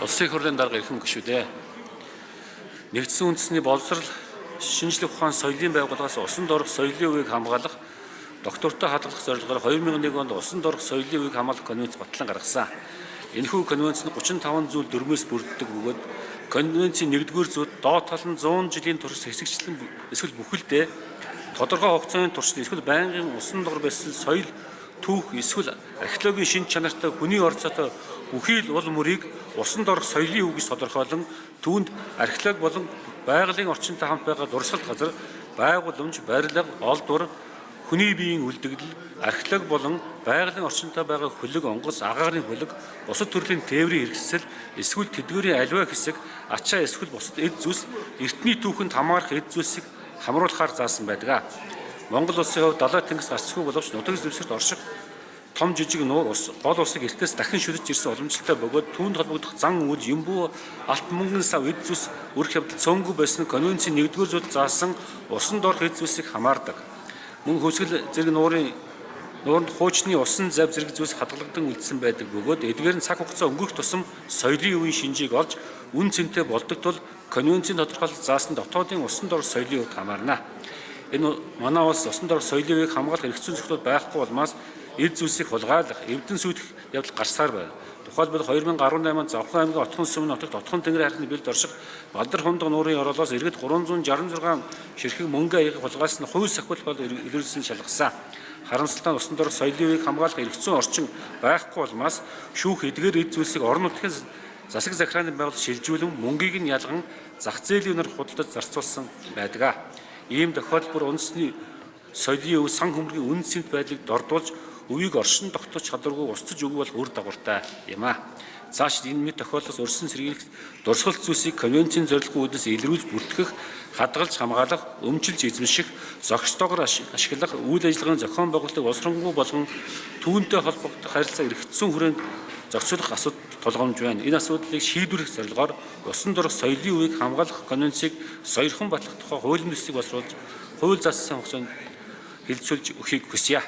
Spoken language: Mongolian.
Улсын хурлын дарга эрхэм гишүүдээ нэгдсэн үндэсний боловсрал шинжлэх ухаан соёлын байгууллагаас усан дорох соёлын үеийг хамгаалах доктортой хадгалах зорилгоор 2001 онд усан дорох соёлын үеийг хамгаалах конвенц батлан гаргасан. Энэхүү конвенц нь 35 зүйл дүрмээс бүрддэг бөгөөд конвенцийн 1-р зүйлд доод тал нь 100 жилийн турш хэсэгчлэн эсвэл бүхэлдээ тодорхой хугацааны туршид эсвэл байнгын усан дор байсан соёл түүх эсвэл археологийн шинж чанартай хүний орцоотой үхэл уул мөрийг усан дорох соёлын үг гэж тодорхойлон түүнд археолог болон байгалийн орчинтой хамт байгаа дурсгалт газар, байгууламж, барилга, олдвор, хүний биеийн үлдэгдэл, археолог болон байгалийн орчинтой байгаа хөлөг, онгоц, агаарын хөлөг, бусад төрлийн тээврийн хэрэгсэл, эсвэл тэдгүүрийн аливаа хэсэг, ачаа эсвэл бусад эд зүйлс эртний түүхэнд хамаарах эд зүйлсийг хамруулахаар заасан байдаг. Монгол улсын хувьд далай тэнгис гарцгүй боловч нутаг дэвсгэрт орших том жижиг нуур ус гол усыг эртнээс дахин шүтэж ирсэн уламжлалтай бөгөөд түүнд холбогдох зан үйл юмбуу алт мөнгөн сав эд зүйлс үрх явдал цөөнгүй байсан конвенцийн 1-р зүйлд заасан усан дорх эд зүйлсийг хамаардаг. Мөн хөсгөл зэрэг нууранд хуучны усан зав зэрэг зүйлс хадгалагдсан үлдсэн байдаг бөгөөд эдгээр нь цаг хугацаа өнгөрөх тусам соёлын үеийн шинжийг олж үн цэнтэй болдог тул конвенцийн тодорхойлолт заасан дотоодын усан дорх соёлын үед хамаарна. Энэ манай улс усан дорх соёлын үеийг хамгаалах эрх зүйн зөвлөлт байхгүй болмаас эд зүйлсийг хулгайлах, эвдэн сүйдэх явдал гарсаар байна. Тухайлбал 2018 онд Завхан аймгийн Отхон сүмэн нутагт Отхон тэнгэрийн хархны бэлд орших Балдар хундаг нуурын оролоос иргэд 366 ширхэг мөнгө аяг хулгайлсан нь хувь сахиул бол илэрсэн шалгасан. Харамсалтай нь усан дорх соёлын үеийг хамгаалах эрх зүйн орчин байхгүй болмаас шүүх эдгээр эд зүйлсийг орон нутгийн засаг захиргааны байгууллага шилжүүлэн мөнгийг нь ялган зах зээлийн үнээр худалдаж зарцуулсан байдаг. Ийм тохиолдол бүр үндэсний соёлын өв сан хөмрөгийн үн цэнт байдлыг дордуулж өвийг оршин тогтоож чадваргүй устж өгөх бол үр дагавартай юм а. Цаашид энэ мэт тохиолдлоос өрсөн сэргийлэх дурсгалт зүйлсийг конвенцийн зорилгын үүднээс илрүүлж бүртгэх, хадгалж хамгаалах, өмчилж эзэмших, зохистойгоор ашиглах, үйл ажиллагааны зохион байгуулалтыг боловсронгуй болгон түүнтэй холбогдох харилцаа эргэцсэн хүрээнд зохицуулах асуудал тулгамж байна. Энэ асуудлыг шийдвэрлэх зорилгоор усан дорох соёлын үеийг хамгаалах конвенцийг сойрхон батлах тухай хуулийн төслийг боловсруулж, хууль заасан хугацаанд хэлэлцүүлж өгөхийг хүсье.